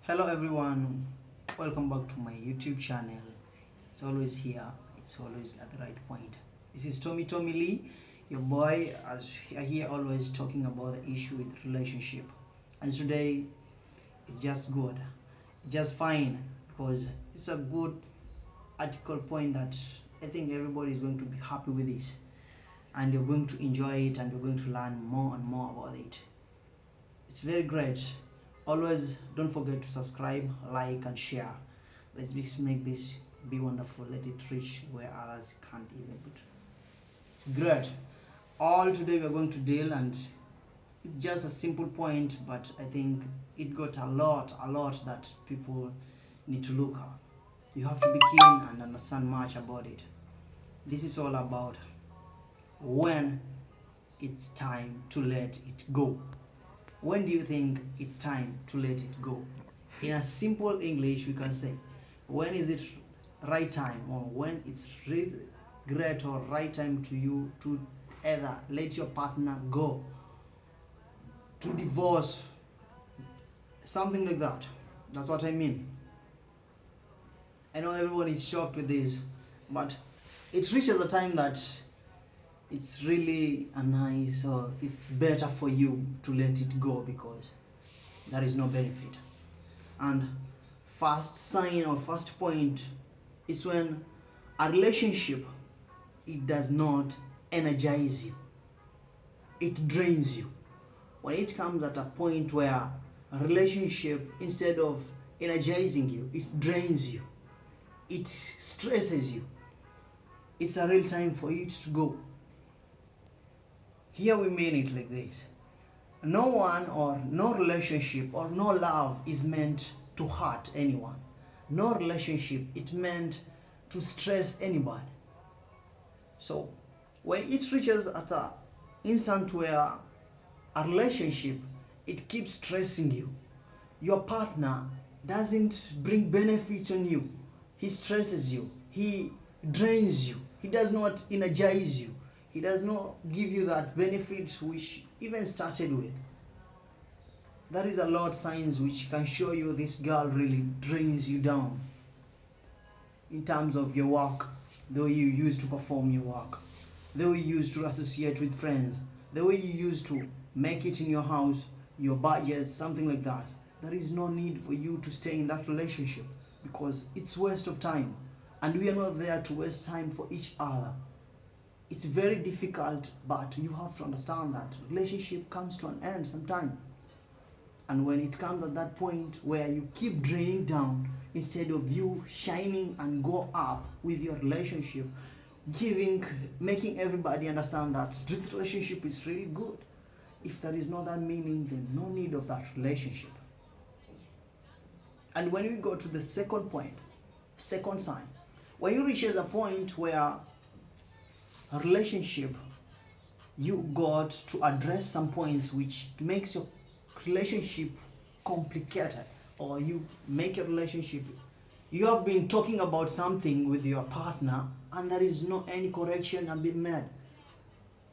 Hello everyone, welcome back to my YouTube channel. It's always here, it's always at the right point. This is Tomilee, your boy, as here always talking about the issue with relationship. And today it's just good, just fine, because it's a good article point that I think everybody is going to be happy with this, and you're going to enjoy it, and you're going to learn more and more about it. It's very great. Always don't forget to subscribe, like and share. Let's just make this be wonderful. Let it reach where others can't even put. It's great. All today we are going to deal, and it's just a simple point, but I think it got a lot that people need to look at. You have to be keen and understand much about it. This is all about when it's time to let it go. When do you think it's time to let it go? In a simple English, we can say, when is it right time, or when it's really great or right time to you to either let your partner go, to divorce, something like that. That's what I mean. I know everyone is shocked with this, but it reaches a time that it's really a nice, or it's better for you to let it go, because there is no benefit. And first sign or first point is when a relationship, it does not energize you, it drains you. When it comes at a point where a relationship, instead of energizing you, it drains you, it stresses you, it's a real time for it to go. Here we mean it like this: no one or no relationship or no love is meant to hurt anyone. No relationship is meant to stress anybody. So when it reaches at an instant where a relationship, it keeps stressing you, your partner doesn't bring benefit on you, he stresses you, he drains you, he does not energize you, he does not give you that benefit which even started with. There is a lot of signs which can show you this girl really drains you down. In terms of your work, the way you used to perform your work, the way you used to associate with friends, the way you used to make it in your house, your budgets, something like that. There is no need for you to stay in that relationship, because it's waste of time, and we are not there to waste time for each other. It's very difficult, but you have to understand that relationship comes to an end sometime. And when it comes at that point where you keep draining down, instead of you shining and go up with your relationship, making everybody understand that this relationship is really good. If there is no that meaning, then no need of that relationship. And when we go to the second point, second sign, when you reach a point where a relationship, you got to address some points which makes your relationship complicated, or you make your relationship, you have been talking about something with your partner and there is no any correction have been made.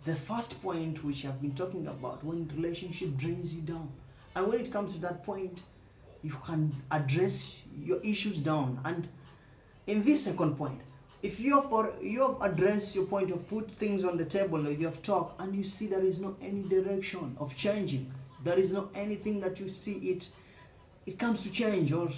The first point which I've been talking about, when relationship drains you down, and when it comes to that point, you can address your issues down. And in this second point, if you have addressed your point, of put things on the table, you have talked, and you see there is no any direction of changing, there is no anything that you see it comes to change, or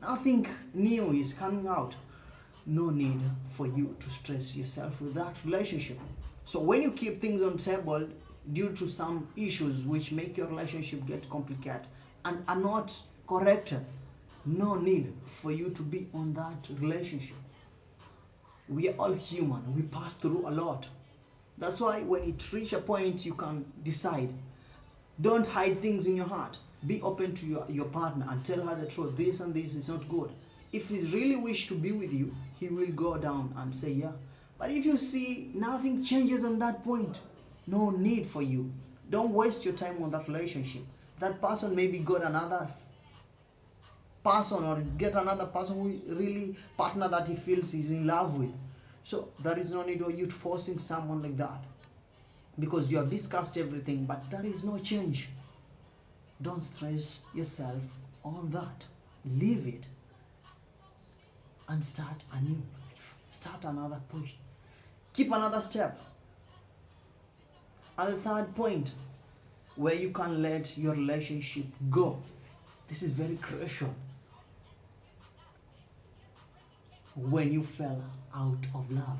nothing new is coming out, no need for you to stress yourself with that relationship. So when you keep things on table due to some issues which make your relationship get complicated and are not corrected, no need for you to be on that relationship. We are all human, we pass through a lot. That's why when it reach a point, you can decide. Don't hide things in your heart. Be open to your partner and tell her the truth. This and this is not good. If he really wish to be with you, he will go down and say yeah. But if you see nothing changes on that point, no need for you. Don't waste your time on that relationship. That person maybe got another person, or get another person who really partner that he feels he's in love with. So there is no need of you forcing someone like that, because you have discussed everything but there is no change. Don't stress yourself on that. Leave it and start anew. Start another push. Keep another step. And the third point, where you can let your relationship go. This is very crucial. When you fell out of love.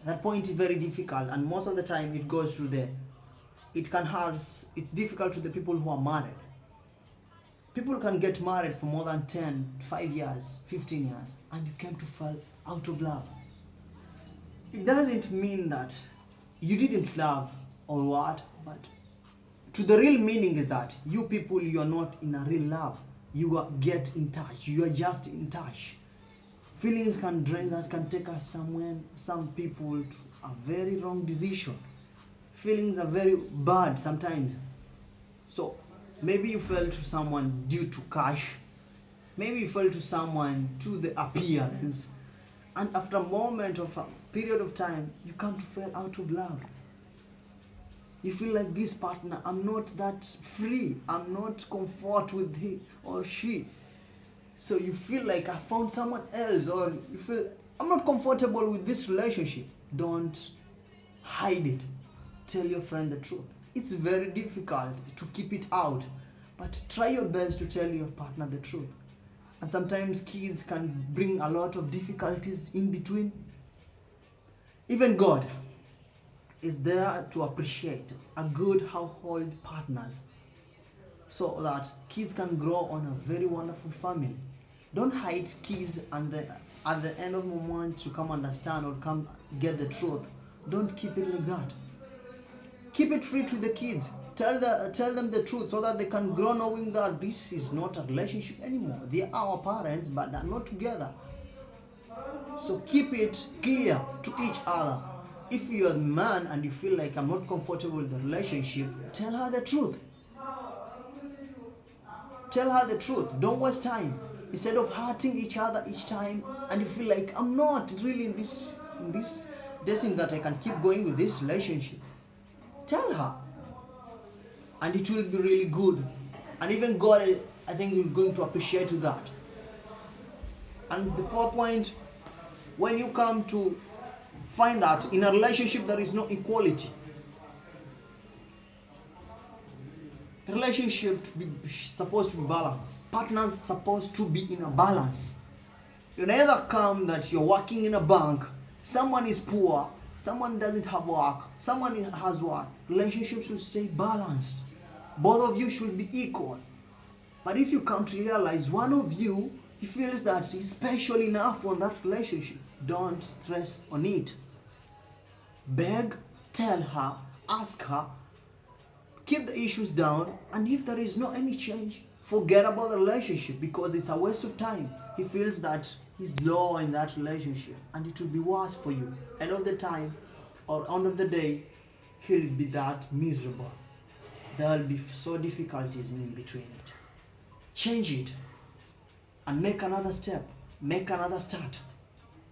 That point is very difficult, and most of the time it goes through there. It's difficult to the people who are married. People can get married for more than 10, 5 years, 15 years, and you came to fall out of love. It doesn't mean that you didn't love or what, but to the real meaning is that you people, you are not in a real love. You get in touch. You are just in touch. Feelings can drain us, can take us somewhere, some people to a very wrong decision. Feelings are very bad sometimes. So maybe you fell to someone due to cash. Maybe you fell to someone to the appearance. And after a moment of a period of time, you come to fall out of love. You feel like this partner, I'm not that free. I'm not comfort with he or she. So you feel like I found someone else, or you feel I'm not comfortable with this relationship. Don't hide it. Tell your friend the truth. It's very difficult to keep it out, but try your best to tell your partner the truth. And sometimes kids can bring a lot of difficulties in between. Even God is there to appreciate a good household partners, so that kids can grow on a very wonderful family. Don't hide kids, and at the end of the moment to come understand or come get the truth. Don't keep it like that. Keep it free to the kids. Tell them the truth so that they can grow knowing that this is not a relationship anymore. They are our parents, but they're not together. So keep it clear to each other. If you're a man and you feel like I'm not comfortable with the relationship, tell her the truth. Tell her the truth. Don't waste time. Instead of hurting each other each time, and you feel like I'm not really in this thing that I can keep going with this relationship. Tell her. And it will be really good. And even God, I think, is going to appreciate that. And the fourth point, when you come to find that in a relationship there is no equality. Relationship supposed to be balanced. Partners supposed to be in a balance. You never come that you're working in a bank, someone is poor, someone doesn't have work, someone has work. Relationships should stay balanced. Both of you should be equal. But if you come to realize one of you, he feels that he's special enough on that relationship, don't stress on it. Beg, tell her, ask her, keep the issues down, and if there is no any change, forget about the relationship, because it's a waste of time. He feels that he's low in that relationship, and it will be worse for you. End of the time, or end of the day, he'll be that miserable. There will be so difficulties in between it. Change it, and make another step, make another start.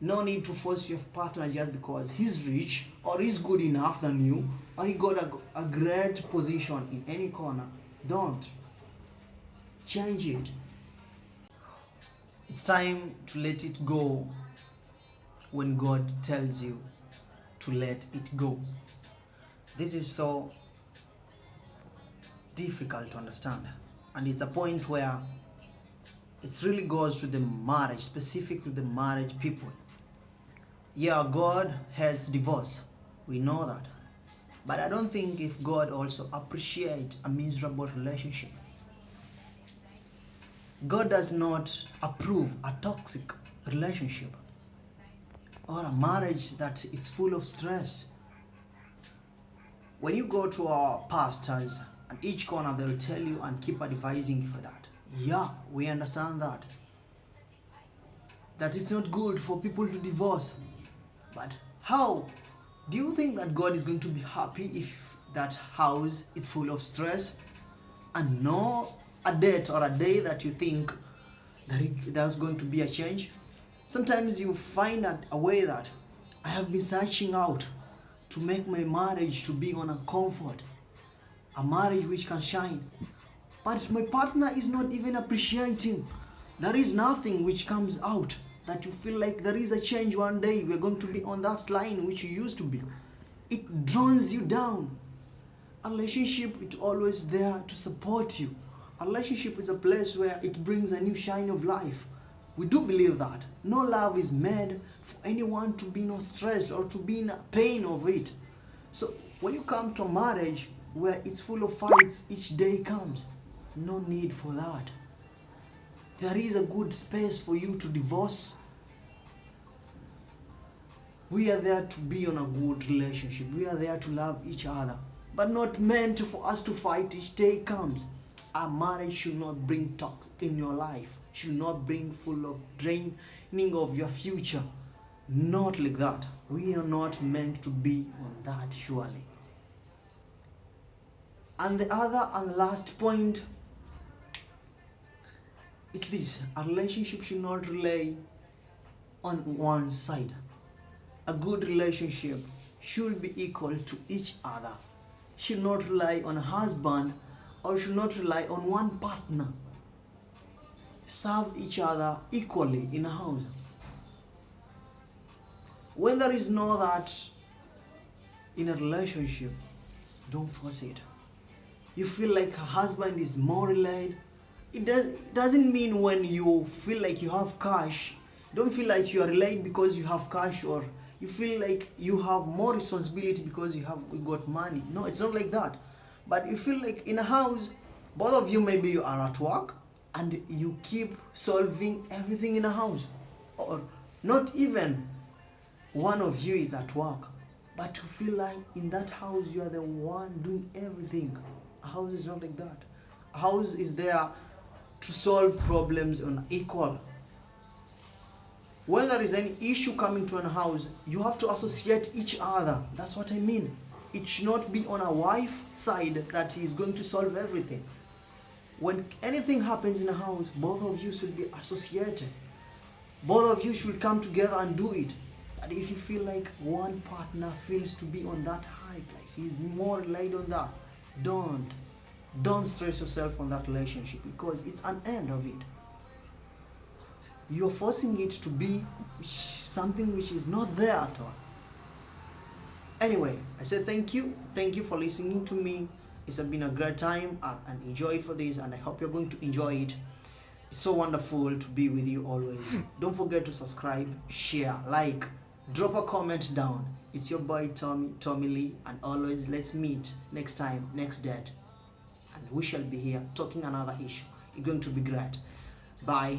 No need to force your partner just because he's rich or he's good enough than you or he got a great position in any corner. Don't. Change it. It's time to let it go when God tells you to let it go. This is so difficult to understand, and it's a point where it really goes to the marriage, specifically the marriage people. Yeah, God has divorce. We know that. But I don't think if God also appreciates a miserable relationship. God does not approve a toxic relationship or a marriage that is full of stress. When you go to our pastors, and each corner they'll tell you and keep advising you for that. Yeah, we understand that. That it's not good for people to divorce. But how do you think that God is going to be happy if that house is full of stress and no a date or a day that you think that there's going to be a change? Sometimes you find a way that I have been searching out to make my marriage to be on a comfort, a marriage which can shine. but my partner is not even appreciating. There is nothing which comes out that you feel like there is a change. One day we're going to be on that line which you used to be. It drones you down. A relationship is always there to support you. A relationship is a place where it brings a new shine of life. We do believe that no love is made for anyone to be no stress or to be in pain of it. So when you come to marriage where it's full of fights each day comes, no need for that. There is a good space for you to divorce. We are there to be on a good relationship. We are there to love each other, but not meant for us to fight each day comes. A marriage should not bring talks in your life, should not bring full of draining of your future. Not like that. We are not meant to be on that, surely. And the other and last point is this: a relationship should not rely on one side. A good relationship should be equal to each other. Should not rely on a husband or should not rely on one partner. Serve each other equally in a house. When there is no that in a relationship, don't force it. You feel like a husband is more relied. It doesn't mean when you feel like you have cash, don't feel like you are relied because you have cash, or you feel like you have more responsibility because you got money. No, it's not like that. But you feel like in a house, both of you, maybe you are at work and you keep solving everything in a house, or not even one of you is at work, but you feel like in that house you are the one doing everything. A house is not like that. A house is there to solve problems on equal. When there is any issue coming to a house, you have to associate each other. That's what I mean. It should not be on a wife side that he is going to solve everything. When anything happens in a house, both of you should be associated. Both of you should come together and do it. But if you feel like one partner feels to be on that high place, he's more relied on that, don't stress yourself on that relationship, because it's an end of it. You're forcing it to be something which is not there at all. Anyway, I said thank you for listening to me. It's been a great time and enjoy for this, and I hope you're going to enjoy it. It's so wonderful to be with you always. Don't forget to subscribe, share, like, drop a comment down. It's your boy Tomilee, and always let's meet next time, next date, and we shall be here talking another issue. It's going to be great. Bye.